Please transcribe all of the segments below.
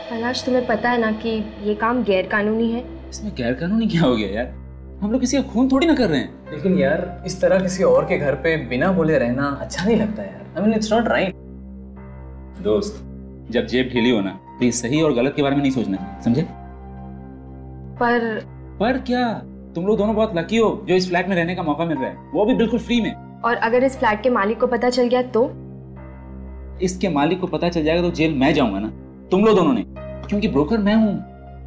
कैलाश, तुम्हें पता है ना कि ये काम गैर कानूनी है। इसमें गैर कानूनी क्या हो गया यार? हम लोग किसी का खून थोड़ी ना कर रहे हैं। लेकिन यार इस तरह किसी और के घर पे बिना बोले रहना अच्छा नहीं लगता यार। I mean, it's not right. दोस्त, जब जेब ढीली हो ना प्लीज सही और गलत के बारे में नहीं सोचना, समझे? पर क्या? तुम लोग दोनों बहुत लकी हो जो इस फ्लैट में रहने का मौका मिल रहा है, वो भी बिल्कुल फ्री में। और अगर इस फ्लैट के मालिक को पता चल गया तो? इसके मालिक को पता चल जाएगा तो जेल मैं जाऊंगा ना, तुम लोग दोनों ने, क्योंकि ब्रोकर मैं हूँ।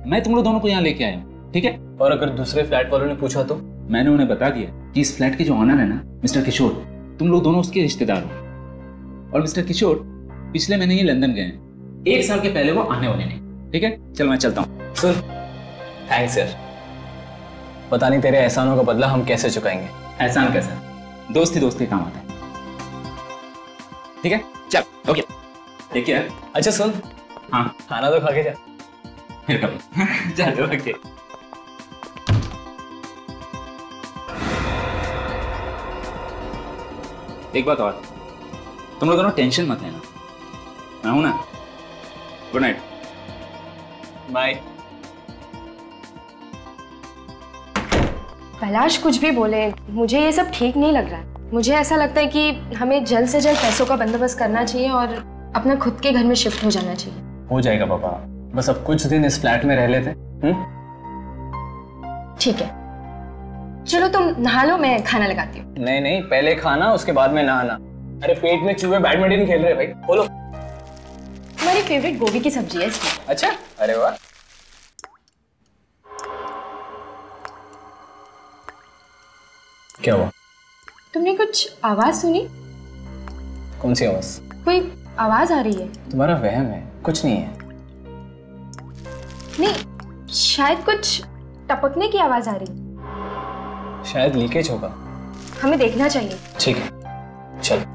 मैं तुम लोग दोनों को यहाँ लेके आया हूँ, ठीक है? और अगर दूसरे फ्लैट वालों ने पूछा तो? मैंने उन्हें बता दिया कि इस फ्लैट के जो ऑनर है ना, मिस्टर किशोर, तुम लोग दोनों उसके रिश्तेदार हो। और मिस्टर किशोर पिछले महीने ही लंदन गए हैं, 1 साल के पहले वो आने वाले नहीं। ठीक है, चल मैं चलता हूँ। सुन, थैंक्स यार, पता नहीं तेरे एहसानों का बदला हम कैसे चुकाएंगे। एहसान कैसा? दोस्ती दोस्ती काम आता है। ठीक है, चल ओके, ठीक है। अच्छा सुन, हाँ, खाना तो खा के जा। फिर कभी चलो ओके। एक बात और, तुम लोग दोनों टेंशन मत लेना, मैं हूं ना। Good night. बाय। कैलाश, कुछ भी बोले, मुझे ये सब ठीक नहीं लग रहा है। मुझे ऐसा लगता है कि हमें जल्द से जल्द पैसों का बंदोबस्त करना चाहिए और अपना खुद के घर में शिफ्ट हो जाना चाहिए। हो जाएगा पापा, बस अब कुछ दिन इस फ्लैट में रह लेते। ठीक है, चलो तुम नहा लो, मैं खाना लगाती हूँ। नहीं नहीं, पहले खाना उसके बाद में नहाना। अरे पेट में चूहे बैडमिंटन खेल रहे भाई, बोलो। मेरी फेवरेट गोभी की सब्जी है इसमें। अच्छा, अरे वाह। क्या हुआ? तुमने कुछ आवाज सुनी? कौन सी आवाज? कोई आवाज आ रही है। तुम्हारा वहम है, कुछ नहीं है। नहीं, शायद कुछ टपकने की आवाज आ रही है। शायद लीकेज होगा, हमें देखना चाहिए। ठीक है, चल।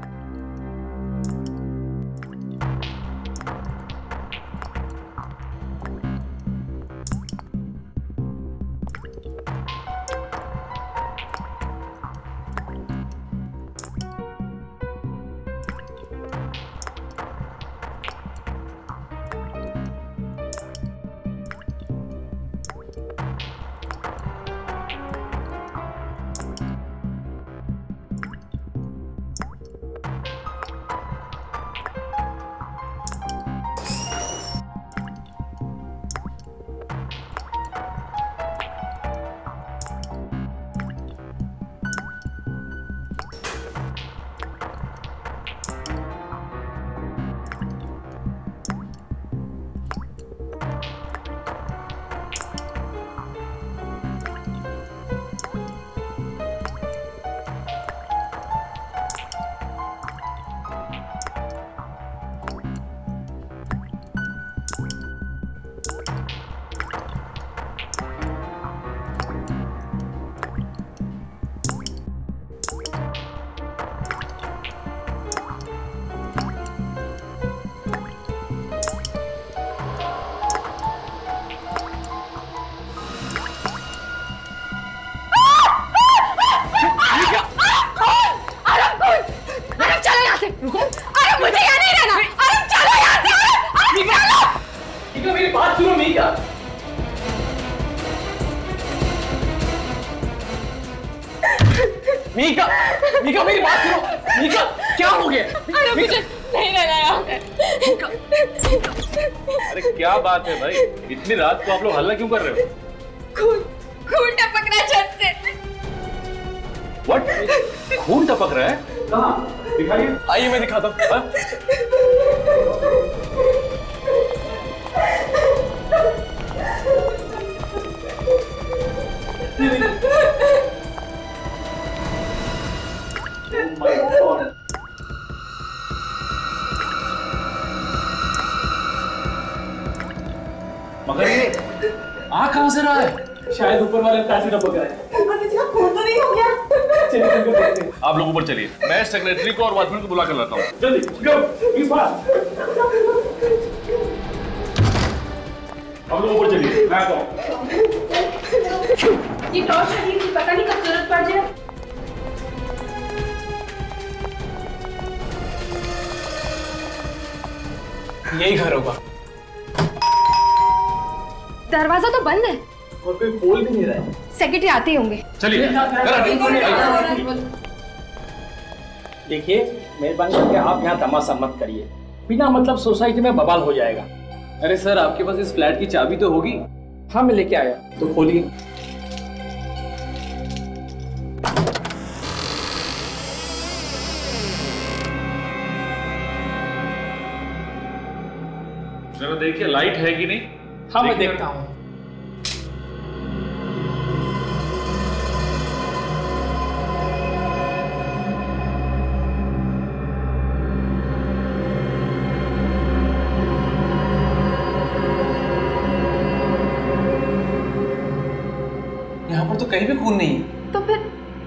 मीका, मीका मेरी बात सुनो। मीका, क्या हो गया? अरे मुझे नहीं रहना यहाँ पे। अरे क्या बात है भाई, इतनी रात को आप लोग हल्ला क्यों कर रहे हो? खून टपक रहा है छत से। What? खून टपक रहा है? कहाँ? दिखाइए। आइए मैं दिखाता हूँ। मगर ये आ कहाँ से रहा है? शायद ऊपर वाले पैसे टपक रहे हैं। ऊपर किसी का खून तो नहीं हो गया? चलिए चलकर देखते हैं। आप लोग ऊपर चलिए, मैं सेक्रेटरी को और वॉचमैन को बुला कर लाता हूँ। जल्दी, गो, इस बार। आप लोग ऊपर चलिए, मैं आता हूँ। ये टॉर्च शरीर की पता नहीं कब जरूरत पड़ जाए। यही घर होगा। दरवाजा तो बंद है और कोई खोल भी नहीं रहा है। सेक्रेटरी आते ही होंगे। चलिए देखिए, मेहरबानी करके आप यहाँ तमाशा मत करिए, बिना मतलब सोसाइटी में बवाल हो जाएगा। अरे सर, आपके पास इस फ्लैट की चाबी तो होगी? हाँ, मैं लेके आया। तो खोलिए। जरा देखिए लाइट है कि नहीं। हाँ, मैं देखता हूँ। यहाँ पर तो कहीं भी खून नहीं है। तो फिर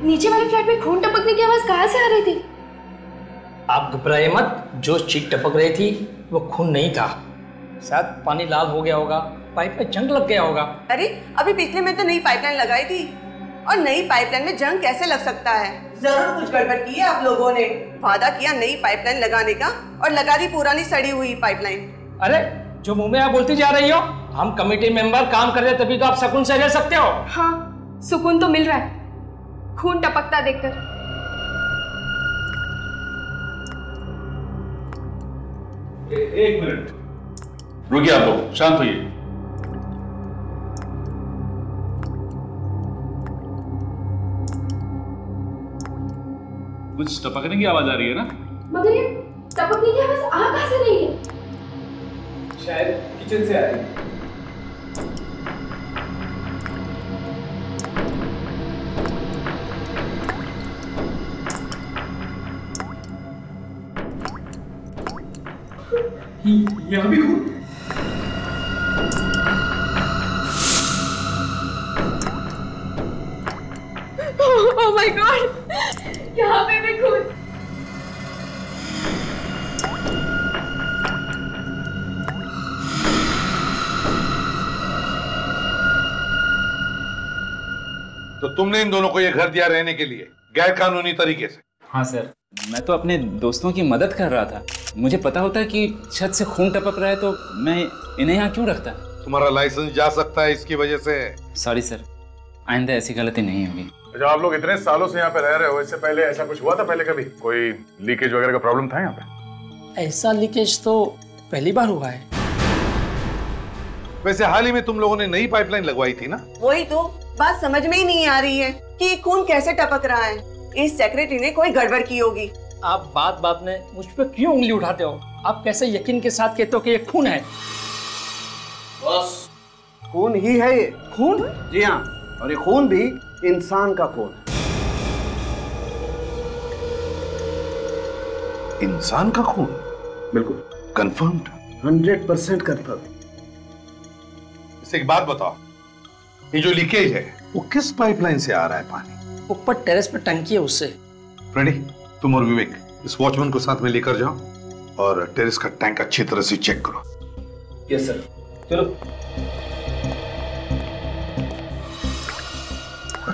नीचे वाले फ्लैट में खून टपकने की आवाज कहाँ से आ रही थी? आप घबराइए मत, जो चीख टपक रही थी वो खून नहीं था, शायद पानी लाल हो गया होगा, पाइप में जंग लग गया होगा। अरे अभी पिछले में तो नई पाइपलाइन लगाई थी, और नई पाइपलाइन में जंग कैसे लग सकता है? जरूर कुछ गड़बड़ की है आप लोगों ने। वादा किया नई पाइपलाइन लगाने का और लगा दी पुरानी सड़ी हुई पाइपलाइन। अरे जो मुंह में आप बोलती जा रही हो, हम कमेटी मेंबर काम कर रहे तभी तो आप सुकून से रह सकते हो। हाँ, सुकून तो मिल रहा है खून टपकता देखकर। एक मिनट रुकिए, आप लोग शांत होइए। कुछ टपकने की आवाज आ रही है ना? मगर ये टपकने की आवाज आ कहाँ से रही है? शायद किचन से आ रही है। यहाँ भी खून। ओह माय गॉड, यहाँ पे भी खून। तो तुमने इन दोनों को ये घर दिया रहने के लिए गैर कानूनी तरीके से? हाँ सर, मैं तो अपने दोस्तों की मदद कर रहा था। मुझे पता होता कि छत से खून टपक रहा है तो मैं इन्हें यहाँ क्यों रखता। तुम्हारा लाइसेंस जा सकता है इसकी वजह से। सॉरी सर, आइंदा ऐसी गलती नहीं होगी। अच्छा, आप लोग इतने सालों से यहाँ पे रह रहे हो, इससे पहले ऐसा कुछ हुआ था? पहले कभी कोई लीकेज वगैरह का प्रॉब्लम था यहाँ पे? ऐसा लीकेज तो पहली बार हुआ है। वैसे हाल ही में तुम लोगों ने नई पाइपलाइन लगवाई थी ना? वही तो बात समझ में ही नहीं आ रही है कि ये खून कैसे टपक रहा है। इस सेक्रेटरी ने कोई गड़बड़ की होगी। आप बात बात में मुझ पर क्यों उंगली उठाते हो? आप कैसे यकीन के साथ कहते हो कि ये खून है? बस खून ही है ये। खून? जी हाँ, और ये खून भी इंसान का खून है। इंसान का खून? बिल्कुल कंफर्म्ड? 100% कंफर्म। इससे एक बात बताओ, ये जो लीकेज है वो किस पाइपलाइन से आ रहा है पानी? ऊपर टेरेस पे टंकी है उससे। फ्रेडी, तुम और विवेक इस वॉचमैन को साथ में लेकर जाओ और टेरेस का टैंक अच्छी तरह से चेक करो। Yes sir. चलो।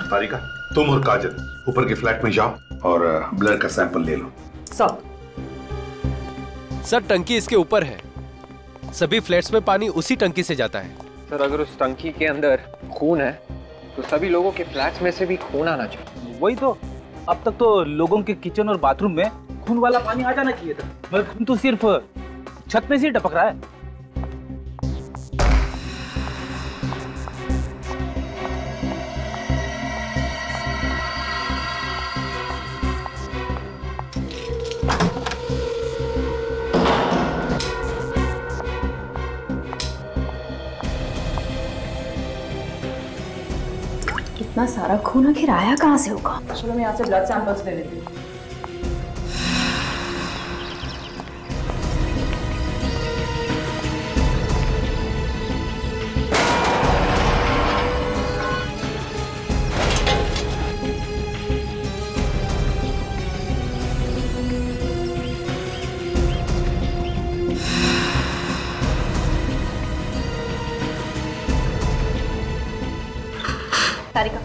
तारिका, तुम और काजल ऊपर के फ्लैट में जाओ और ब्लड का सैंपल ले लो। सर, टंकी इसके ऊपर है, सभी फ्लैट्स में पानी उसी टंकी से जाता है। सर, अगर उस टंकी के अंदर खून है तो सभी लोगों के फ्लैट्स में से भी खून आना चाहिए। वही तो, अब तक तो लोगों के किचन और बाथरूम में खून वाला पानी आ जाना चाहिए था, मगर खून तो सिर्फ छत में से ही टपक रहा है। इतना सारा खून आखिर आया कहाँ से होगा? चलो मैं यहाँ से ब्लड सैंपल्स ले लेती हूँ। तारिका,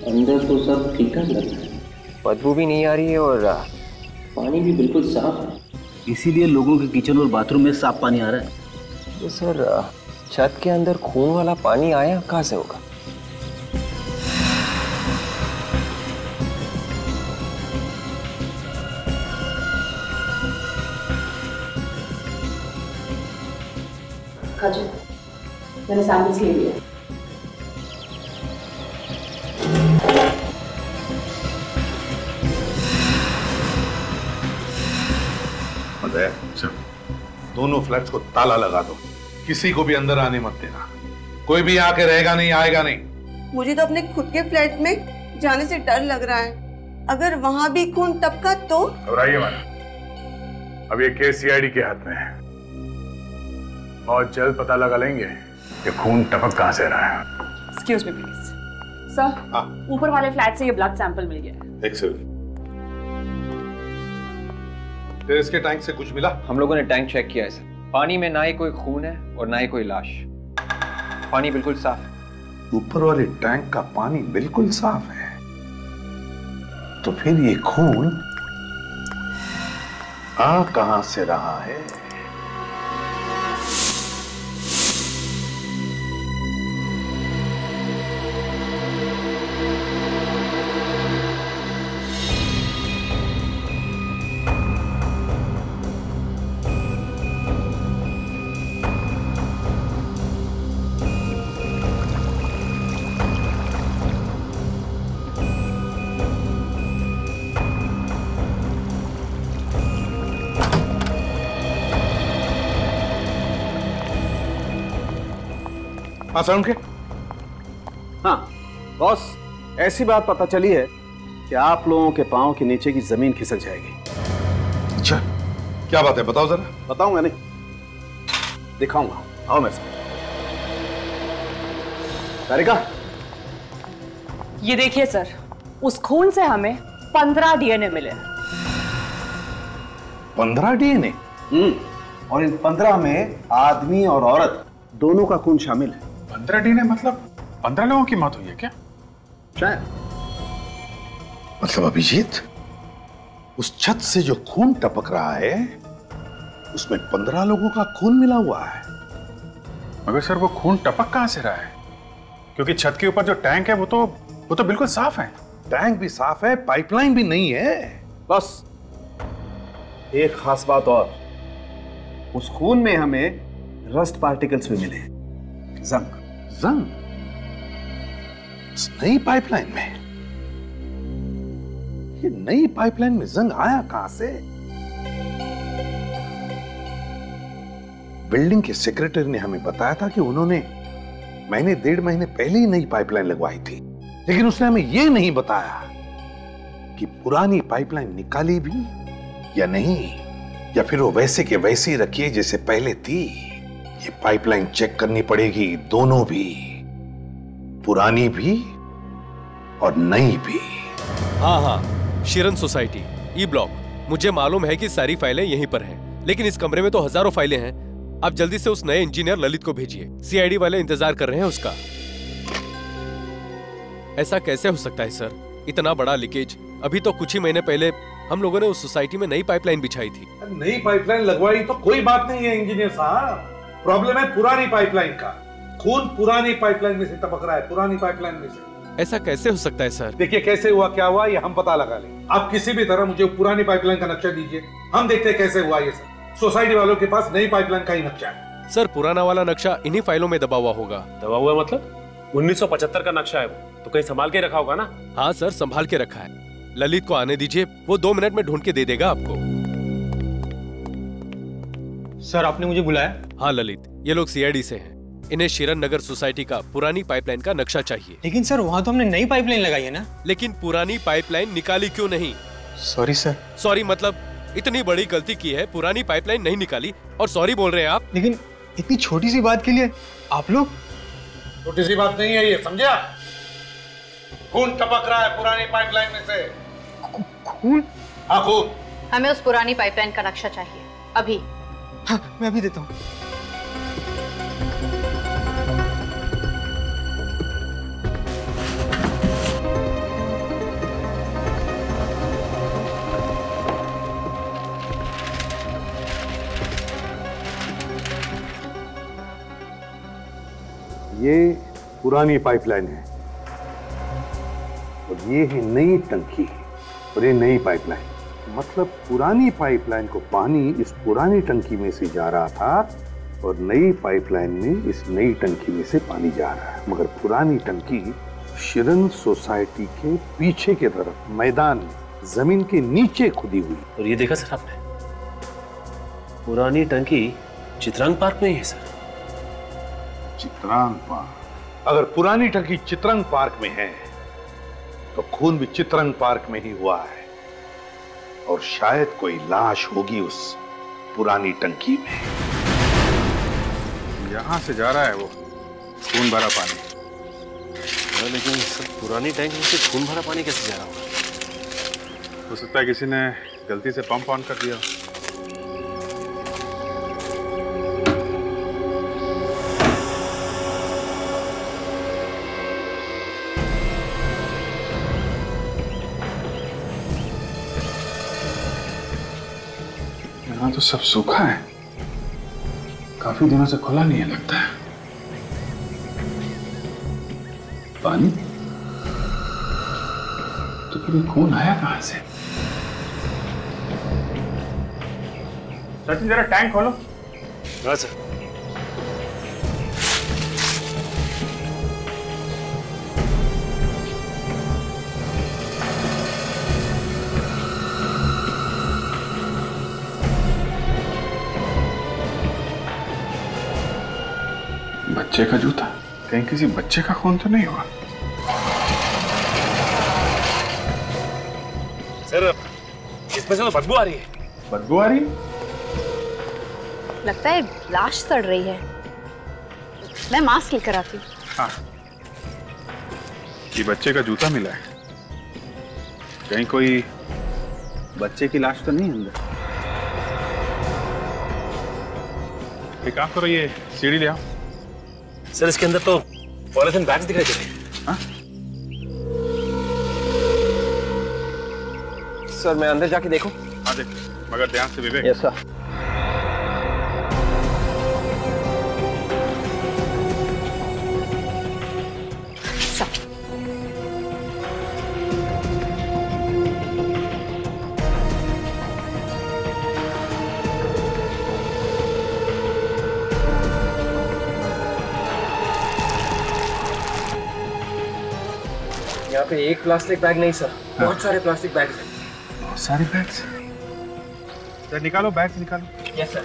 अंदर तो सब ठीक ठाक लग रहा है, बदबू भी नहीं आ रही है और पानी भी बिल्कुल साफ है। इसीलिए लोगों के किचन और बाथरूम में साफ पानी आ रहा है। तो सर छत के अंदर खून वाला पानी आया कहाँ से होगा? काजू, मैंने सैंपल्स ले लिए। दोनों फ्लैट्स को ताला लगा दो, किसी को भी अंदर आने मत देना। कोई भी आके रहेगा नहीं, आएगा नहीं। मुझे तो अपने खुद के फ्लैट में जाने से डर लग रहा है। अगर वहां भी खून टपका तो? घबराइए मत, अब ये केस सीआईडी के हाथ में है। बहुत जल्द पता लगा लेंगे कि खून टपक कहां से रहा है। एक्सक्यूज मी प्लीज सर, ऊपर वाले फ्लैट से ये ब्लड सैंपल मिल गया है। एक्सेलेंट। टेरेस के टैंक से कुछ मिला? हम लोगों ने टैंक चेक किया है सर, पानी में ना ही कोई खून है और ना ही कोई लाश। पानी बिल्कुल साफ है। ऊपर वाले टैंक का पानी बिल्कुल साफ है, तो फिर ये खून आ कहां से रहा है? के? हाँ बॉस, ऐसी बात पता चली है कि आप लोगों के पांव के नीचे की जमीन खिसक जाएगी। अच्छा, क्या बात है, बताओ जरा। बताऊंगा नहीं, दिखाऊंगा। आओ मैं तारिका, ये देखिए सर, उस खून से हमें 15 डीएनए मिले। 15 डीएनए? और इन 15 में आदमी और औरत दोनों का खून शामिल है। 15 डीएनए मतलब 15 लोगों की मौत हुई है क्या? शायद। मतलब अभिजीत, उस छत से जो खून टपक रहा है उसमें 15 लोगों का खून मिला हुआ है। मगर सर वो खून टपक कहां से रहा है? क्योंकि छत के ऊपर जो टैंक है वो तो बिल्कुल साफ है। टैंक भी साफ है, पाइपलाइन भी नहीं है। बस एक खास बात और, उस खून में हमें रस्ट पार्टिकल्स भी मिले। जंग। जंग? इस नई पाइपलाइन में? ये नई पाइपलाइन में जंग आया कहां से? बिल्डिंग के सेक्रेटरी ने हमें बताया था कि उन्होंने महीने 1.5 महीने पहले ही नई पाइपलाइन लगवाई थी, लेकिन उसने हमें यह नहीं बताया कि पुरानी पाइपलाइन निकाली भी या नहीं, या फिर वो वैसे के वैसे ही रखी है जैसे पहले थी। ये पाइपलाइन चेक करनी पड़ेगी, दोनों भी, पुरानी भी और नई भी। हाँ, शिरन सोसाइटी, ई ब्लॉक। मुझे मालूम है कि सारी फाइलें यहीं पर हैं, लेकिन इस कमरे में तो हजारों फाइलें हैं। आप जल्दी से उस नए इंजीनियर ललित को भेजिए, सीआईडी वाले इंतजार कर रहे हैं उसका। ऐसा कैसे हो सकता है सर, इतना बड़ा लीकेज? अभी तो कुछ ही महीने पहले हम लोगों ने उस सोसाइटी में नई पाइपलाइन बिछाई थी। नई पाइपलाइन लगवाई तो कोई बात नहीं है इंजीनियर साहब, प्रॉब्लम है पुरानी पाइपलाइन का। खून पुरानी पाइपलाइन में से टपक रहा है, पुरानी पाइपलाइन में से। ऐसा कैसे हो सकता है सर? देखिए, कैसे हुआ क्या हुआ ये हम पता लगा लेंगे। आप किसी भी तरह मुझे पुरानी पाइपलाइन का नक्शा दीजिए, हम देखते हैं कैसे हुआ ये सब। सोसाइटी वालों के पास नई पाइपलाइन का ही नक्शा है। सर, पुराना वाला नक्शा इन्हीं फाइलों में दबा हुआ होगा। दबा हुआ मतलब? 1975 का नक्शा है वो, तो कहीं संभाल के रखा होगा ना? हाँ सर, संभाल के रखा है। ललित को आने दीजिए, वो 2 मिनट में ढूंढ के दे देगा आपको। सर, आपने मुझे बुलाया? हाँ ललित, ये लोग सीआईडी से हैं। इन्हें शिरन नगर सोसाइटी का पुरानी पाइपलाइन का नक्शा चाहिए। लेकिन सर, वहाँ तो हमने नई पाइपलाइन लगाई है ना? लेकिन पुरानी पाइपलाइन निकाली क्यों नहीं? Sorry sir. सॉरी मतलब? इतनी बड़ी गलती की है, पुरानी पाइपलाइन नहीं निकाली और सॉरी बोल रहे हैं आप? लेकिन इतनी छोटी सी बात के लिए आप लोग? छोटी सी बात नहीं है ये, समझा? खून टपक रहा है पुरानी पाइपलाइन में से। खून? हाँ, खून। हमें उस पुरानी पाइपलाइन का नक्शा चाहिए अभी। हाँ, मैं अभी देता हूँ। ये पुरानी पाइपलाइन है और ये है नई टंकी और ये नई पाइपलाइन। मतलब पुरानी पाइपलाइन को पानी इस पुरानी टंकी में से जा रहा था और नई पाइपलाइन में इस नई टंकी में से पानी जा रहा है। मगर पुरानी टंकी शिरन सोसाइटी के पीछे के तरफ मैदान में जमीन के नीचे खुदी हुई। और ये देखा सर आपने, पुरानी टंकी चित्रांग पार्क में ही है सर। चित्रांग पार्क? अगर पुरानी टंकी चित्रांग पार्क में है तो खून भी चित्रांग पार्क में ही हुआ है और शायद कोई लाश होगी उस पुरानी टंकी में। यहां से जा रहा है वो खून भरा पानी। लेकिन सर पुरानी टैंक में से खून भरा पानी कैसे जा रहा होगा? हो सकता है किसी ने गलती से पंप ऑन कर दिया। यहाँ तो सब सूखा है, काफी दिनों से खुला नहीं है लगता है। पानी तो फिर खून आया कहां से? सचिन जरा टैंक खोलो। हाँ सर। बच्चे का जूता, कहीं किसी बच्चे का खून तो नहीं हुआ? सर इसमें से तो बदबू आ रही है। बदबू आ रही है? लगता है लाश सड़ रही है। मैं मास्क लेकर आती हूँ। हाँ, ये बच्चे का जूता मिला है, कहीं कोई बच्चे की लाश तो नहीं अंदर? एक काम करो, ये सीढ़ी ले आओ। सर इसके अंदर तो पॉलिथीन बैग्स दिखाई दे रहे हैं। हाँ? सर मैं अंदर जाके देखूं? हाँ देख, मगर ध्यान से विवेक। Yes sir. यहाँ पे एक प्लास्टिक बैग नहीं सर, बहुत सारे प्लास्टिक बैग हैं। बहुत सारे बैग्स? सर निकालो, बैग्स निकालो। Yes sir.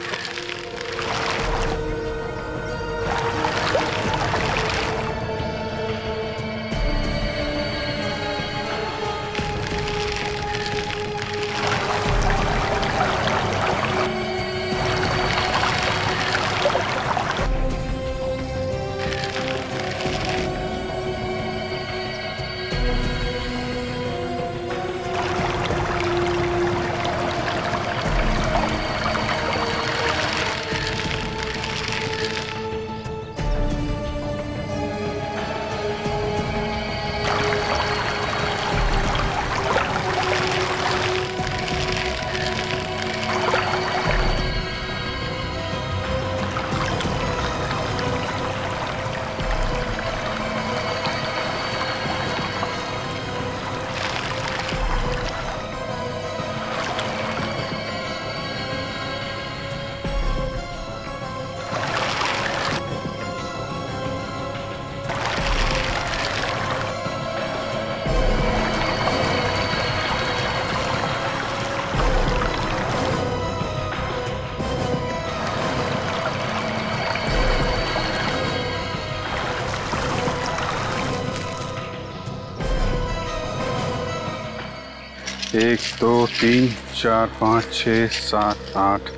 एक, दो, तीन, चार, 5, 6, 7, 8,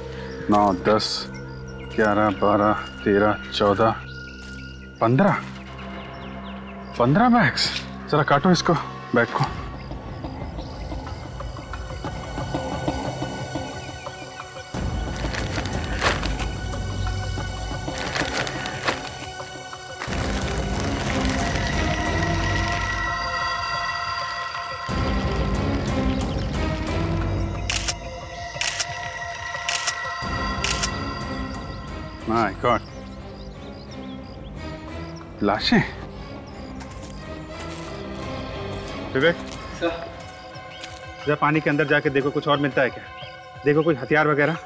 9, 10, 11, 12, 13, 14, 15 बैग्स। जरा काटो इसको, बैग को। My God. लाशें? विवेक, जरा पानी के अंदर जाके देखो कुछ और मिलता है क्या। देखो कोई हथियार वगैरह।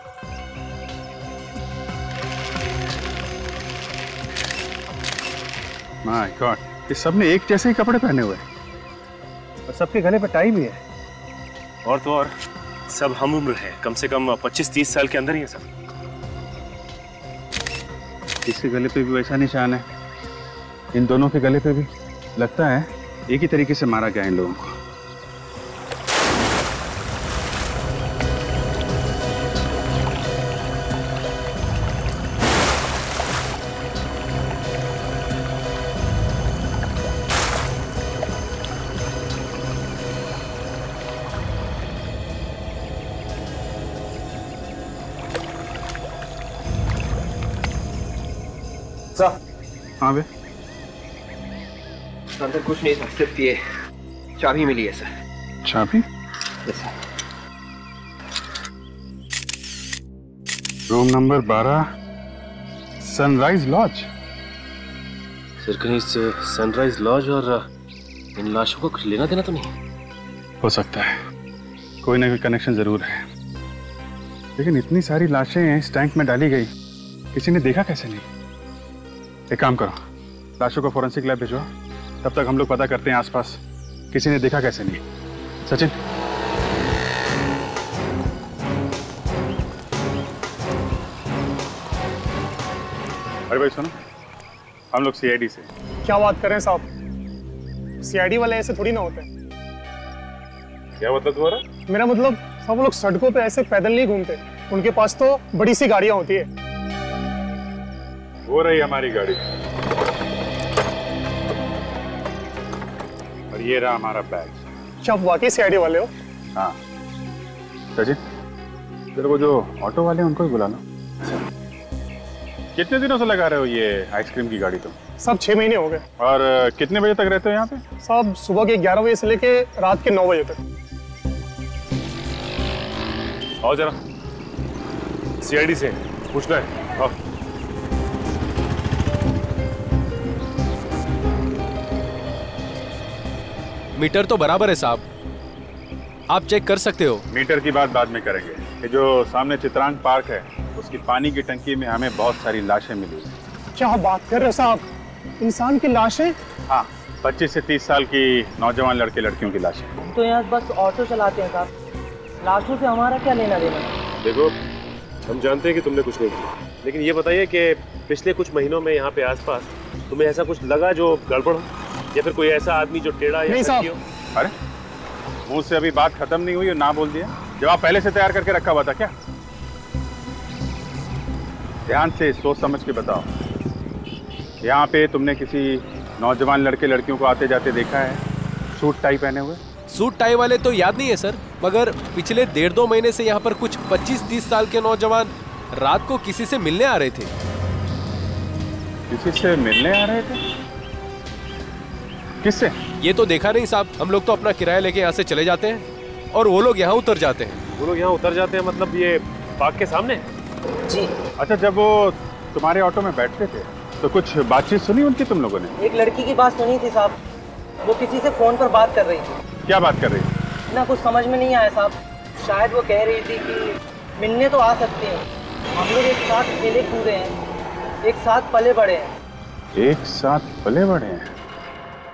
माय गॉड, ये सबने एक जैसे ही कपड़े पहने हुए हैं और सबके गले पे टाई भी है। और तो और सब हम उम्र है, कम से कम 25-30 साल के अंदर ही है सब। इसके गले पे भी वैसा निशान है, इन दोनों के गले पे भी। लगता है एक ही तरीके से मारा गया इन लोगों को। हाँ बे, अंदर कुछ नहीं सर, सिर्फ ये चाबी मिली है सर। चाबी? Room number 12, Sunrise Lodge. Sir कहीं से सनराइज लॉज और इन लाशों को कुछ लेना देना तो नहीं? हो सकता है, कोई ना कोई कनेक्शन जरूर है, लेकिन इतनी सारी लाशें इस टैंक में डाली गई, किसी ने देखा कैसे नहीं? एक काम करो, लाशों को फोरेंसिक लैब भेजो, तब तक हम लोग पता करते हैं आसपास किसी ने देखा कैसे नहीं। सचिन, अरे भाई सुनो, हम लोग सीआईडी से। क्या बात कर रहे हैं साहब, सीआईडी वाले ऐसे थोड़ी ना होते हैं। क्या मतलब तुम्हारा? मेरा मतलब सब लोग सड़कों पे ऐसे पैदल नहीं घूमते, उनके पास तो बड़ी सी गाड़ियां होती है। वो रही हमारी गाड़ी और ये रहा हमारा बैग। क्या आप वाकई सीआईडी वाले हो? हाँ सचिन, तेरे को जो ऑटो वाले हैं उनको भी बुला लो। कितने दिनों से लगा रहे हो ये आइसक्रीम की गाड़ी तुम? सब 6 महीने हो गए। और कितने बजे तक रहते हो यहाँ पे? सब सुबह के 11 बजे से लेके रात के 9 बजे तक। आओ जरा, सीआईडी से पूछना है। आओ। मीटर तो बराबर है साहब, आप चेक कर सकते हो। मीटर की बात बाद में करेंगे। ये जो सामने चित्रांग पार्क है, उसकी पानी की टंकी में हमें बहुत सारी लाशें मिली। क्या बात कर रहे हो साहब, इंसान की लाशें? हाँ, 25 से 30 साल की नौजवान लड़के लड़कियों की लाशें। हम तो यहाँ बस ऑटो चलाते हैं साहब, लाशों से हमारा क्या लेना देना? देखो, हम जानते हैं कि तुमने कुछ नहीं किया, लेकिन ये बताइए कि पिछले कुछ महीनों में यहाँ पे आसपास तुम्हें ऐसा कुछ लगा जो गड़बड़ हो, या फिर कोई ऐसा आदमी जो टेढ़ा या नहीं हो? अरे मुंह से अभी बात खत्म नहीं हुई और ना बोल दिया। जवाब पहले से तैयार करके रखा हुआ था क्या? ध्यान से सोच समझ के बताओ। यहाँ पे तुमने किसी नौजवान लड़के लड़कियों को आते जाते देखा है सूट टाई पहने हुए? सूट टाई वाले तो याद नहीं है सर, मगर पिछले 1.5-2 महीने से यहाँ पर कुछ 25-30 साल के नौजवान रात को किसी से मिलने आ रहे थे। किसी से मिलने आ रहे थे? किससे? ये तो देखा नहीं साहब, हम लोग तो अपना किराया लेके यहाँ से चले जाते हैं और वो लोग यहाँ उतर जाते हैं। वो लोग यहाँ उतर जाते हैं मतलब ये पार्क के सामने? जी। अच्छा, जब वो तुम्हारे ऑटो में बैठते थे तो कुछ बातचीत सुनी उनकी तुम लोगों ने? एक लड़की की बात सुनी थी साहब, वो किसी से फोन पर बात कर रही थी। क्या बात कर रही थी? ना कुछ समझ में नहीं आया साहब, शायद वो कह रही थी कि मिलने तो आ सकते हैं, हम लोग एक साथ खेले कूदे हैं, एक साथ पले बड़े हैं। एक साथ पले बड़े हैं?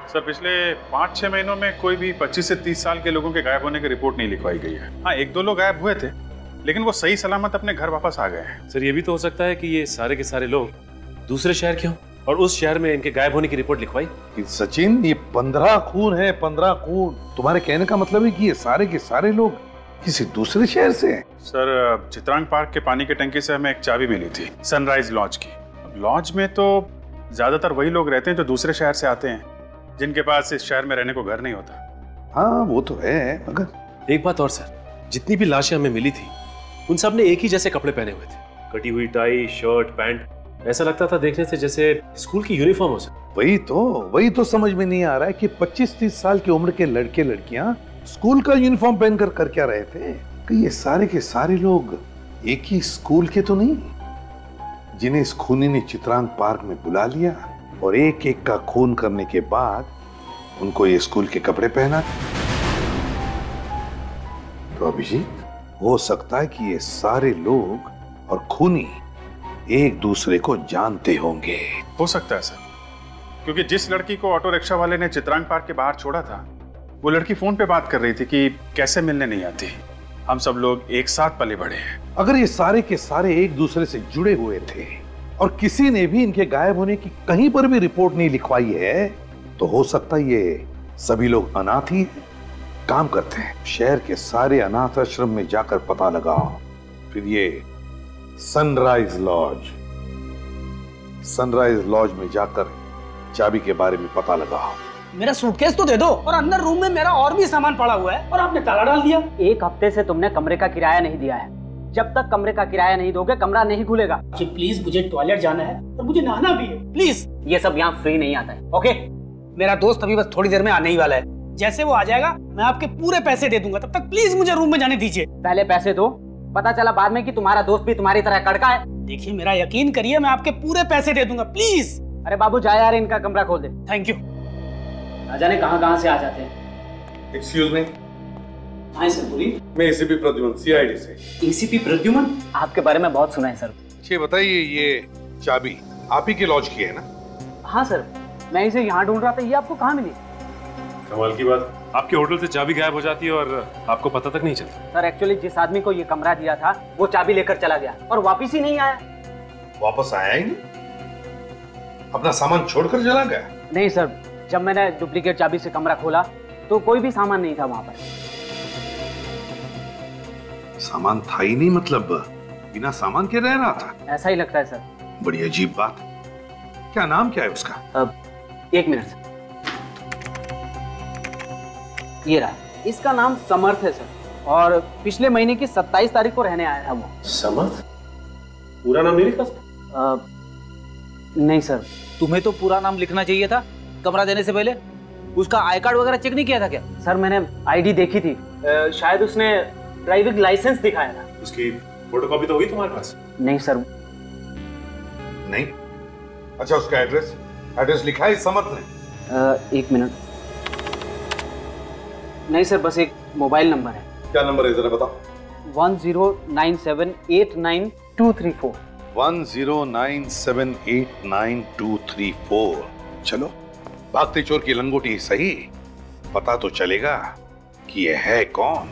सर, पिछले 5-6 महीनों में कोई भी 25 से 30 साल के लोगों के गायब होने की रिपोर्ट नहीं लिखवाई गई है। हाँ, 1-2 लोग गायब हुए थे, लेकिन वो सही सलामत अपने घर वापस आ गए हैं। सर, ये भी तो हो सकता है कि ये सारे के सारे लोग दूसरे शहर के हों और उस शहर में इनके गायब होने की रिपोर्ट लिखवाई। सचिन, ये 15 खून है, 15 खून। तुम्हारे कहने का मतलब है कि ये सारे के सारे लोग किसी दूसरे शहर से हैं? सर, चित्रांग पार्क के पानी की टंकी से हमें एक चाबी मिली थी सनराइज लॉज की। लॉज में तो ज्यादातर वही लोग रहते हैं जो दूसरे शहर से आते हैं, जिनके पास इस शहर में रहने को घर नहीं होता। हाँ, वो तो है, मगर एक बात और सर, जितनी भी लाशें हमें मिली थी उन सब ने एक ही जैसे कपड़े पहने हुए थे, कटी हुई टाई, शर्ट, पैंट। ऐसा लगता था देखने से जैसे स्कूल की यूनिफॉर्म हो सके। वही तो समझ में नहीं आ रहा है कि 25-30 साल की उम्र के लड़के लड़कियां स्कूल का यूनिफॉर्म पहनकर कर क्या रहे थे? कि ये सारे के सारे लोग एक ही स्कूल के तो नहीं, जिन्हें इस खूनी ने चित्रांग पार्क में बुला लिया और एक एक का खून करने के बाद उनको ये स्कूल के कपड़े पहना। तो अभिजीत, हो सकता है कि ये सारे लोग और खूनी एक दूसरे को जानते होंगे। हो सकता है सर, क्योंकि जिस लड़की को ऑटो रिक्शा वाले ने चित्रांग पार्क के बाहर छोड़ा था, वो लड़की फोन पे बात कर रही थी कि कैसे मिलने नहीं आती, हम सब लोग एक साथ पले बढ़े हैं। अगर ये सारे के सारे एक दूसरे से जुड़े हुए थे और किसी ने भी इनके गायब होने की कहीं पर भी रिपोर्ट नहीं लिखवाई है, तो हो सकता है ये सभी लोग अनाथ ही हैं। काम करते हैं, शहर के सारे अनाथ आश्रम में जाकर पता लगाओ, फिर ये सनराइज लॉज में जाकर चाबी के बारे में पता लगाओ। मेरा सूटकेस तो दे दो, और अंदर रूम में मेरा और भी सामान पड़ा हुआ है और आपने ताला डाल दिया। 1 हफ्ते से तुमने कमरे का किराया नहीं दिया है। जब तक कमरे का किराया नहीं दोगे कमरा नहीं खुलेगा। जी प्लीज, मुझे टॉयलेट जाना है और मुझे नहाना भी है, प्लीज। ये सब यहाँ फ्री नहीं आता है, ओके? मेरा दोस्त अभी बस थोड़ी देर में आने ही वाला है, जैसे वो आ जाएगा मैं आपके पूरे पैसे दे दूंगा। तब तक प्लीज मुझे रूम में जाने दीजिए। पहले पैसे दो, पता चला बाद में कि तुम्हारा दोस्त भी तुम्हारी तरह कड़का है। देखिए मेरा यकीन करिए, मैं आपके पूरे पैसे दे दूंगा, प्लीज। अरे बाबू जा यार, इनका कमरा खोल दे। Thank you. ना जाने कहाँ से आ जाते हैं। Excuse me. हाँ सर बोलिए। मैं एसीपी प्रद्युमन, सीआईडी से। एसीपी प्रद्युमन? आपके बारे में बहुत सुना है सर। ये बताइए, ये चाबी आप ही के लॉज की है ना? हाँ सर, मैं इसे यहाँ ढूंढ रहा था, ये आपको कहाँ मिली? कमाल की बात, आपके होटल से चाबी गायब हो जाती है और आपको पता तक नहीं चलता। सर एक्चुअली जिस आदमी को ये कमरा दिया था वो चाबी लेकर चला गया और वापिस ही नहीं आया। वापस आया ही नहीं? अपना सामान छोड़कर चला गया? नहीं सर, जब मैंने डुप्लीकेट चाबी से कमरा खोला तो कोई भी सामान नहीं था वहां पर। सामान था ही नहीं मतलब बिना सामान के रह रहा था? ऐसा ही लगता है सर। बड़ी अजीब बात। क्या नाम क्या है उसका? 1 मिनट सर, ये रहा। इसका नाम समर्थ है सर, और पिछले महीने की 27 तारीख को रहने आया था वो। समर्थ? पूरा नाम नहीं लिखा? नहीं सर। तुम्हें तो पूरा नाम लिखना चाहिए था कमरा देने से पहले। उसका आई कार्ड वगैरह चेक नहीं किया था क्या? सर मैंने आईडी देखी थी, शायद उसने ड्राइविंग लाइसेंस दिखाया था। उसकी फोटोकॉपी तो होगी तुम्हारे पास? नहीं सर। नहीं? अच्छा, उसका एड्रेस लिखा है समर्थ ने? 1 मिनट। नहीं सर, बस एक मोबाइल नंबर है। क्या नंबर है जरा बताओ? 1097892234। 1097892234। चलो, भागते चोर की लंगोटी सही, पता तो चलेगा कि यह है कौन।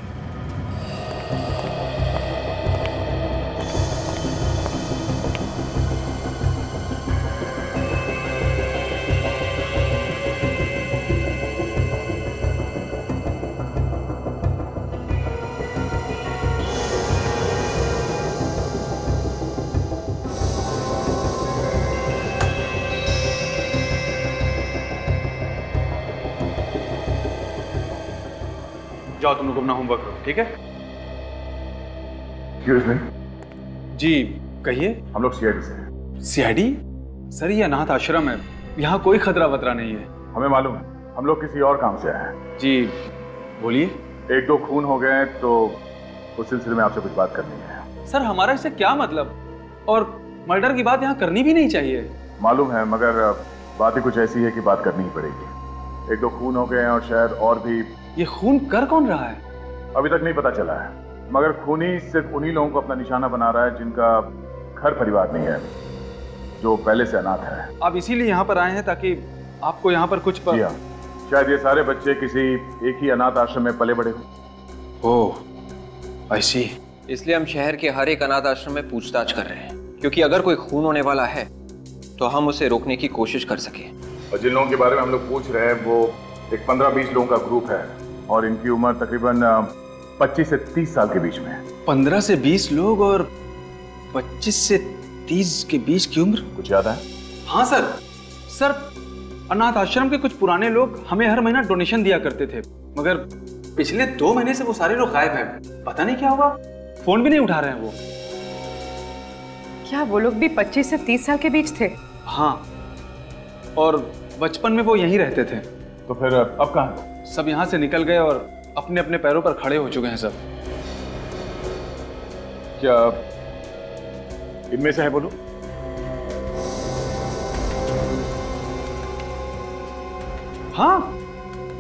जाओ तुम लोग अपना होमवर्क करो, ठीक है? Excuse me. जी कहिए। हम लोग सीआईडी से हैं। सीआईडी? सर ये अनाथ आश्रम है, यहाँ कोई खतरा वतरा नहीं है। हमें मालूम है, हम लोग किसी और काम से आए हैं। जी बोलिए। 1-2 खून हो गए हैं तो उस सिलसिले में आपसे कुछ बात करनी है। सर हमारा इससे क्या मतलब, और मर्डर की बात यहाँ करनी भी नहीं चाहिए। मालूम है, मगर बात ही कुछ ऐसी है कि बात करनी ही पड़ेगी। 1-2 खून हो गए हैं और शायद और भी। ये खून कर कौन रहा है? अभी तक नहीं पता चला है, मगर खूनी सिर्फ उन्हीं लोगों को अपना निशाना बना रहा है जिनका घर परिवार नहीं है, जो पहले से अनाथ है। आप इसीलिए यहाँ पर आए हैं ताकि आपको यहाँ पर कुछ शायद ये सारे बच्चे किसी एक ही अनाथ आश्रम में पले बड़े हो। ओह, आई सी। इसलिए हम शहर के हर एक अनाथ आश्रम में पूछताछ कर रहे हैं, क्योंकि अगर कोई खून होने वाला है तो हम उसे रोकने की कोशिश कर सके। और जिन लोगों के बारे में हम लोग पूछ रहे हैं वो एक 15-20 लोगों का ग्रुप है और इनकी उम्र तकरीबन 25 से 30 साल के बीच में है। 15 से 20 लोग और 25 से 30 के बीच की उम्र? कुछ ज्यादा है? हाँ सर। सर अनाथ आश्रम के कुछ पुराने लोग हमें हर महीना डोनेशन दिया करते थे, मगर पिछले 2 महीने से वो सारे लोग गायब हैं। पता नहीं क्या हुआ, फोन भी नहीं उठा रहे हैं वो। क्या वो लोग भी 25 से 30 साल के बीच थे? हाँ, और बचपन में वो यहीं रहते थे। तो फिर अब कहाँ? सब यहाँ से निकल गए और अपने अपने पैरों पर खड़े हो चुके हैं सब। क्या इनमें से है? बोलो। हाँ,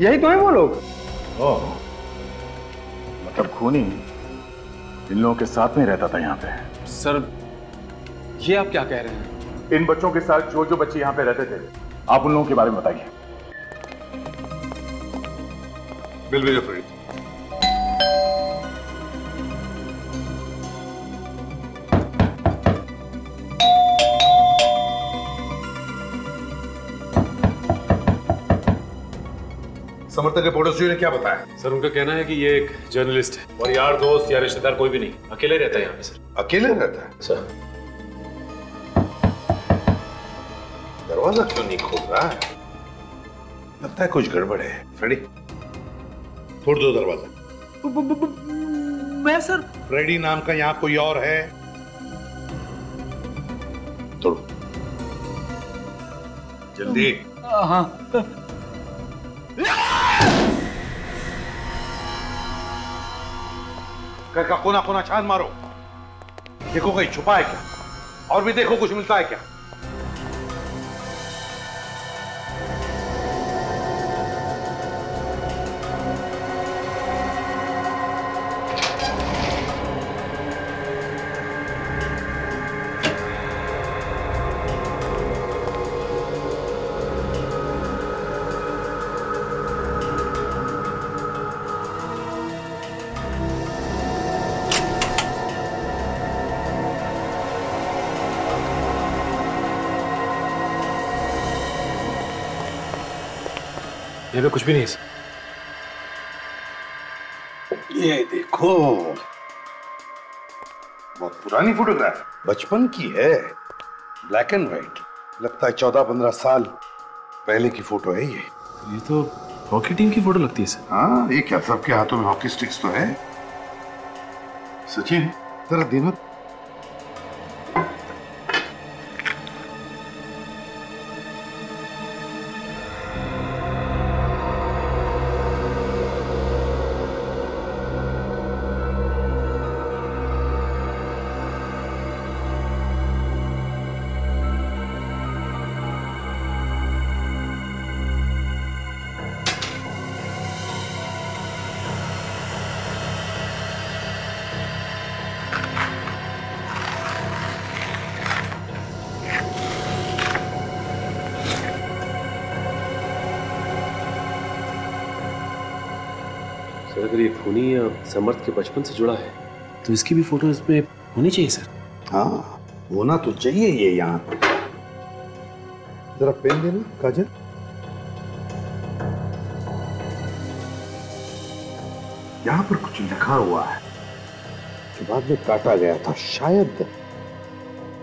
यही तो है वो लोग। ओह, मतलब खूनी इन लोगों के साथ में रहता था यहाँ पे। सर, ये आप क्या कह रहे हैं? इन बच्चों के साथ जो जो बच्चे यहाँ पे रहते थे, आप उन लोगों के बारे में बताइए। बिल भेजो फ्रेडी। समर्थक के पड़ोसियों ने क्या बताया? सर उनका कहना है कि ये एक जर्नलिस्ट है और यार दोस्त या रिश्तेदार कोई भी नहीं, अकेले रहता है यहाँ पे। सर अकेले रहता है? सर दरवाजा क्यों नहीं खोल रहा है? लगता है कुछ गड़बड़ है। फ्रेडी, तोड़ दो दरवाजा। मैं सर? फ्रेडी नाम का यहाँ कोई और है? तोड़ो जल्दी। हाँ। घर का कोना कोना छान मारो, देखो कहीं छुपा है क्या, और भी देखो कुछ मिलता है क्या। यहाँ पे कुछ भी नहीं है। ये देखो, बहुत पुरानी फोटोग्राफ, बचपन की है, ब्लैक एंड व्हाइट। लगता है 14-15 साल पहले की फोटो है ये तो हॉकी टीम की फोटो लगती है सर। हाँ, ये क्या सबके हाथों में हॉकी स्टिक्स तो है। सचिन, जरा देखो। अगर ये खूनी या समर्थ के बचपन से जुड़ा है तो इसकी भी फोटो इसमें होनी चाहिए सर। हाँ, होना तो चाहिए ये यहाँ पर। जरा पेन देना काजल। यहाँ पर कुछ लिखा हुआ है जो बाद में काटा गया था शायद।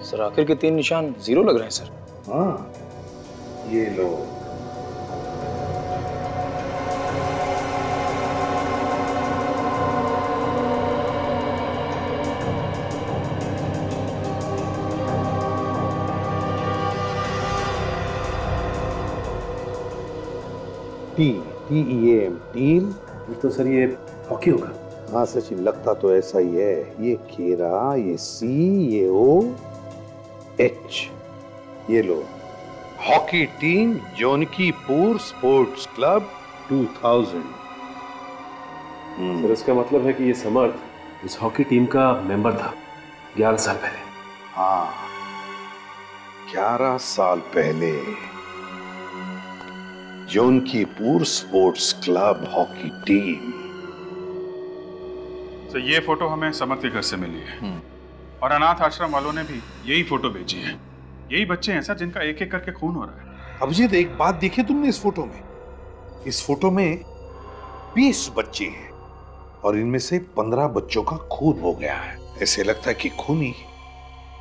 सर आखिर के 3 निशान 0 लग रहे हैं सर। हाँ, ये लो। TEAM team. तो सर ये हॉकी होगा। हाँ सचिन, लगता तो ऐसा ही है। ये खेरा, ये C, ये O, H। ये लो, hockey team Jonkipur sports club 2000। Sir इसका मतलब है कि ये समर्थ इस हॉकी टीम का मेंबर था 11 साल पहले। हाँ, 11 साल पहले जोनकीपुर स्पोर्ट्स क्लब हॉकी टीम। तो ये फोटो हमें समर्थ के घर से मिली है और अनाथ आश्रम वालों ने भी यही फोटो भेजी है। यही बच्चे हैं सर जिनका एक एक करके खून हो रहा है। अभिजीत, एक बात देखी तुमने इस फोटो में? इस फोटो में 20 बच्चे हैं और इनमें से 15 बच्चों का खून हो गया है। ऐसे लगता है कि खूनी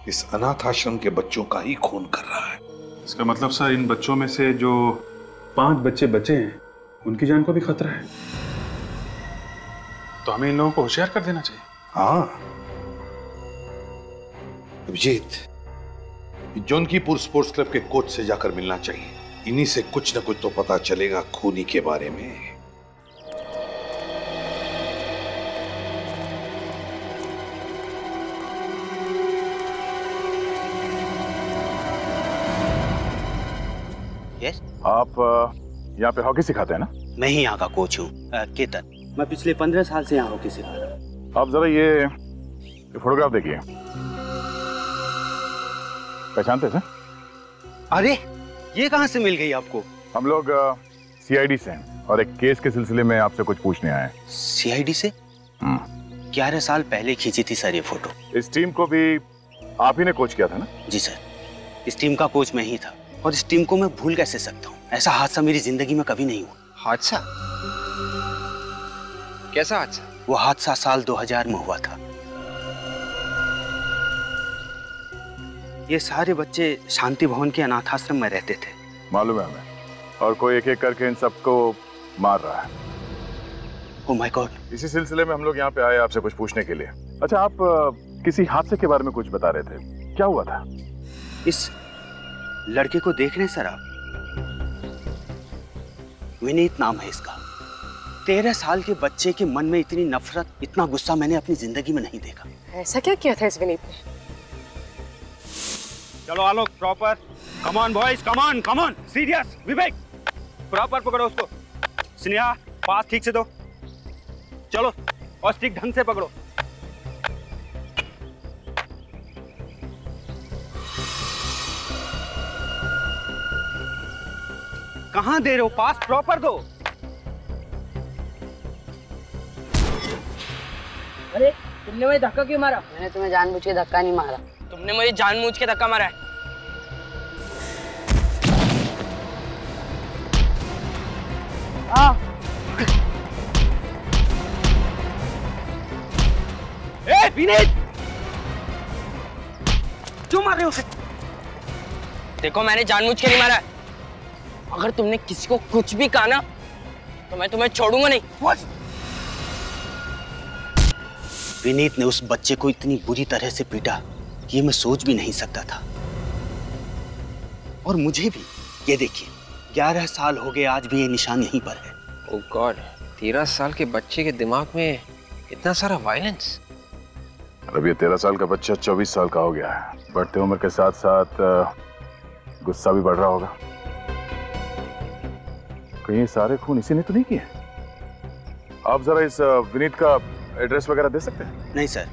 इस अनाथ आश्रम के बच्चों का ही खून कर रहा है। इसका मतलब सर इन बच्चों में से जो 5 बच्चे बचे हैं उनकी जान को भी खतरा है, तो हमें इन लोगों को होशियार कर देना चाहिए। हाँ अभिजीत, जोनकीपुर स्पोर्ट्स क्लब के कोच से जाकर मिलना चाहिए। इन्हीं से कुछ न कुछ तो पता चलेगा खूनी के बारे में। आप यहाँ पे हॉकी सिखाते हैं ना? मैं ही यहाँ का कोच हूँ, केतन। मैं पिछले 15 साल से यहाँ हॉकी सिखा रहा हूँ। आप जरा ये फोटोग्राफ देखिए, पहचानते थे? अरे ये कहाँ से मिल गई आपको? हम लोग सीआईडी से हैं और एक केस के सिलसिले में आपसे कुछ पूछने आए हैं। सीआईडी से? 11 साल पहले खींची थी सर ये फोटो। इस टीम को भी आप ही ने कोच किया था ना? जी सर, इस टीम का कोच मैं ही था और इस टीम को मैं भूल कैसे सकता हूँ? ऐसा हादसा मेरी जिंदगी में कभी नहीं हुआ। हादसा? कैसा हादसा? वो हादसा साल 2000 में हुआ था। ये सारे बच्चे शांति भवन के अनाथाश्रम में रहते थे। मालूम है हमें, और कोई एक एक करके इन सबको मार रहा है। Oh my God. इसी सिलसिले में हम लोग यहाँ पे आए आपसे कुछ पूछने के लिए। अच्छा, आप किसी हादसे के बारे में कुछ बता रहे थे, क्या हुआ था? इस लड़के को देख रहे हैं सर आप? विनीत नाम है इसका। 13 साल के बच्चे के मन में इतनी नफरत, इतना गुस्सा मैंने अपनी जिंदगी में नहीं देखा। ऐसा क्या किया था इस विनीत ने? चलो Alok, proper. Come on boys, come on, come on. Serious. Vivek proper पकड़ो उसको। स्नेहा पास ठीक से दो। चलो, और स्टिक ढंग से पकड़ो। कहां दे रहे हो? पास प्रॉपर दो। अरे तुमने मुझे धक्का क्यों मारा? मैंने तुम्हें जानबूझ के धक्का नहीं मारा। तुमने मुझे जानबूझ के धक्का मारा है। ए विनीत, क्यों मार रहे हो उसे? देखो मैंने जानबूझ के नहीं मारा है। अगर तुमने किसी को कुछ भी कहा ना तो मैं तुम्हें छोड़ूंगा नहीं। विनीत ने उस बच्चे को इतनी बुरी तरह से पीटा, ये मैं सोच भी नहीं सकता था। और मुझे भी, ये देखिए 11 साल हो गए, आज भी ये निशान यहीं पर है। ओह गॉड, 13 साल के बच्चे के दिमाग में इतना सारा वायलेंस। अब ये 13 साल का बच्चा 24 साल का हो गया है। बढ़ते उम्र के साथ साथ गुस्सा भी बढ़ रहा होगा। कहीं सारे खून इसी ने तो नहीं किए? आप जरा इस विनीत का एड्रेस वगैरह दे सकते हैं? नहीं सर,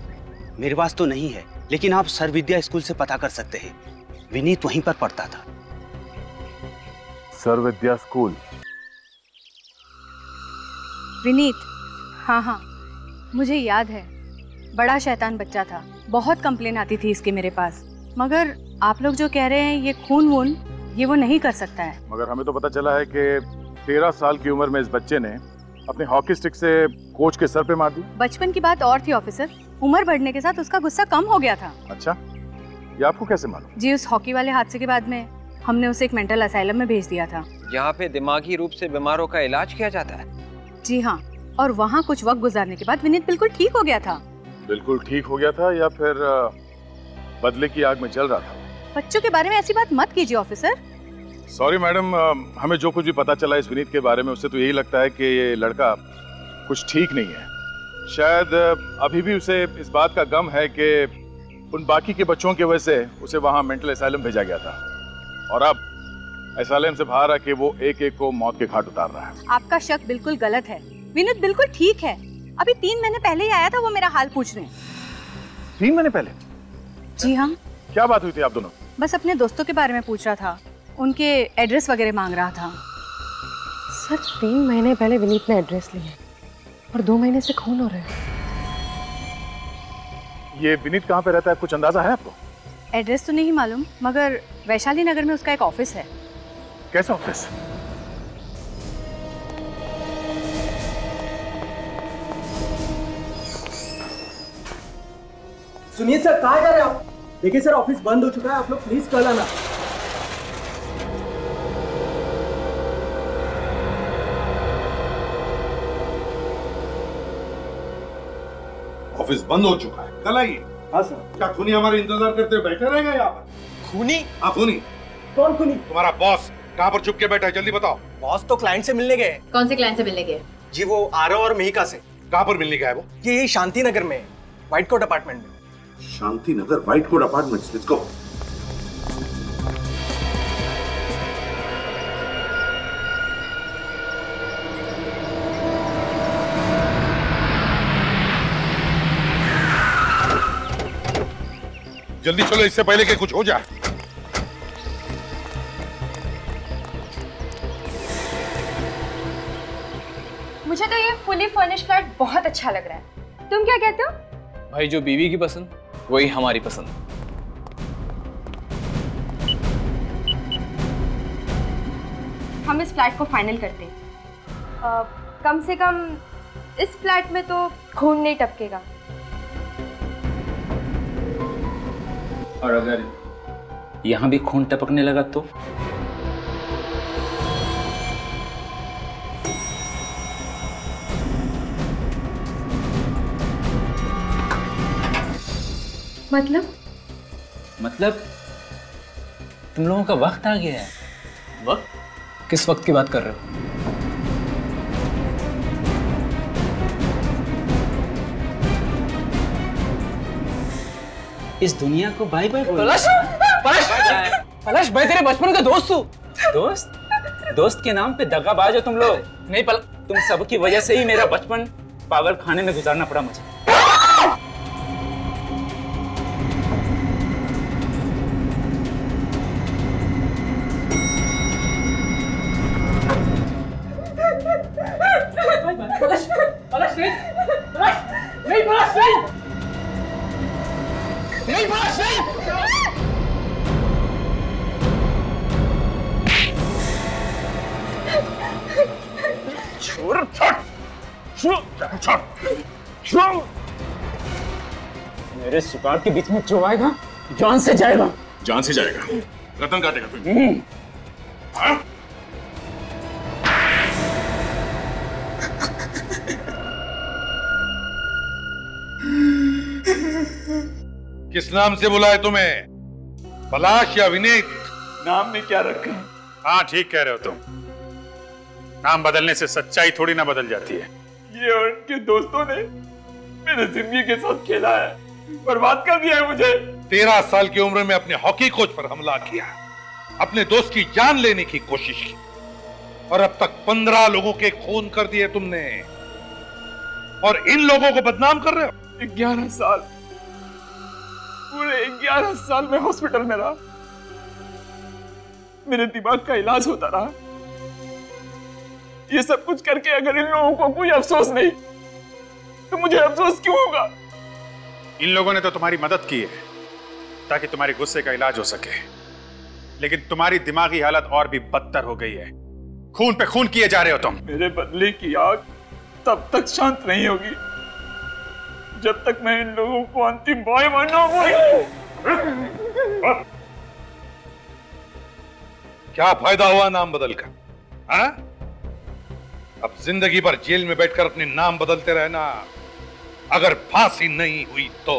मेरे पास तो नहीं है, लेकिन आप सर विद्या स्कूल से पता कर सकते हैं। विनीत वहीं पर पढ़ता था। सर विद्या स्कूल? विनीत, हाँ, मुझे याद है। बड़ा शैतान बच्चा था, बहुत कंप्लेन आती थी इसकी मेरे पास। मगर आप लोग जो कह रहे हैं ये खून वून, ये वो नहीं कर सकता है। मगर हमें तो पता चला है कि 13 साल की उम्र में इस बच्चे ने अपने हॉकी स्टिक से कोच के सर पे मार दी। बचपन की बात और थी ऑफिसर, उम्र बढ़ने के साथ उसका गुस्सा कम हो गया था। अच्छा, ये आपको कैसे मालूम? जी, उस हॉकी वाले हादसे के बाद में हमने उसे एक मेंटल असाइलम में भेज दिया था। यहाँ पे दिमागी रूप से बीमारों का इलाज किया जाता है? जी हाँ, और वहाँ कुछ वक्त गुजारने के बाद विनीत बिल्कुल ठीक हो गया था। बिल्कुल ठीक हो गया था या फिर बदले की आग में जल रहा था? बच्चों के बारे में ऐसी बात मत कीजिए ऑफिसर। सॉरी मैडम, हमें जो कुछ भी पता चला इस विनीत के बारे में, उससे तो यही लगता है कि ये लड़का कुछ ठीक नहीं है। शायद अभी भी उसे इस बात का गम है कि उन बाकी के बच्चों की वजह से उसे वहाँ मेंटल असाइलम भेजा गया था, और अब असाइलम से बाहर आके वो एक एक को मौत के घाट उतार रहा है। आपका शक बिल्कुल गलत है। विनीत बिल्कुल ठीक है। अभी 3 महीने पहले ही आया था वो मेरा हाल पूछने। 3 महीने पहले? जी हाँ। क्या बात हुई थी आप दोनों? बस अपने दोस्तों के बारे में पूछ रहा था, उनके एड्रेस वगैरह मांग रहा था। सर 3 महीने पहले विनीत ने एड्रेस लिया और 2 महीने से खून हो रहा है। ये विनीत कहाँ पे रहता है, कुछ अंदाजा है आपको? एड्रेस तो नहीं मालूम, मगर वैशाली नगर में उसका एक ऑफिस है। कैसा ऑफिस? सुनिए सर, कहाँ जा रहे हो? देखिए सर, ऑफिस बंद हो चुका है, आप लोग प्लीज कल आना। ऑफिस बंद हो चुका है, कल आइए। हाँ सर। क्या खूनी हमारे इंतजार करते हुए बैठे रहेगा यहाँ पर? खूनी? हाँ खूनी। कौन खूनी? तुम्हारा बॉस कहाँ पर छुप के बैठा है, जल्दी बताओ। बॉस तो क्लाइंट से मिलने गए। कौन से क्लाइंट से मिलने गए? जी वो आरव और मिहिका से। कहाँ पर मिलने गया है वो? ये यही शांति नगर में, व्हाइट कोट अपार्टमेंट में। Shanti Nagar white coat apartments, let's go. जल्दी चलो इससे पहले कि कुछ हो जाए। मुझे तो ये फुली फर्निश्ड फ्लैट बहुत अच्छा लग रहा है। तुम क्या कहते हो? भाई जो बीवी की पसंद वही हमारी पसंद। हम इस फ्लैट को फाइनल करते हैं। कम से कम इस फ्लैट में तो खून नहीं टपकेगा। और अगर यहाँ भी खून टपकने लगा तो? मतलब तुम लोगों का वक्त आ गया है। वक्त? किस वक्त की बात कर रहे हो? इस दुनिया को बाय बाय बोलो। पलाश! पलाश! पलाश, मैं तेरे बचपन का दोस्त हूँ। दोस्त के नाम पे दगाबाज हो तुम लोग। नहीं तुम सबकी वजह से ही मेरा बचपन पागल खाने में गुजारना पड़ा मुझे। मेरे शिकार के बीच में जो आएगा जान से जाएगा। जान से जाएगा? रतन काटेगा तुम? हाँ? किस नाम से बुलाए तुम्हें? पलाश या विनीत? नाम में क्या रखा? हाँ ठीक कह रहे हो तुम। नाम बदलने से सच्चाई थोड़ी ना बदल जाती है। ये और उनके दोस्तों ने मेरे जिंदगी के साथ खेला है, बर्बाद कर दिया है मुझे। 13 साल की उम्र में अपने हॉकी कोच पर हमला किया, अपने दोस्त की जान लेने की कोशिश की और अब तक 15 लोगों के खून कर दिए तुमने, और इन लोगों को बदनाम कर रहे हो। 11 साल, पूरे 11 साल में हॉस्पिटल में रहा, मेरे दिमाग का इलाज होता रहा। ये सब कुछ करके अगर इन लोगों को कोई अफसोस नहीं तो मुझे अफसोस क्यों होगा? इन लोगों ने तो तुम्हारी मदद की है ताकि तुम्हारे गुस्से का इलाज हो सके, लेकिन तुम्हारी दिमागी हालत और भी बदतर हो गई है। खून पे खून किए जा रहे हो तुम। मेरे बदले की आग तब तक शांत नहीं होगी जब तक मैं इन लोगों को अंतिम बॉय बनाऊंगा। क्या फायदा हुआ नाम बदलकर? हाँ? अब जिंदगी भर जेल में बैठकर अपने नाम बदलते रहना, अगर फांसी नहीं हुई तो।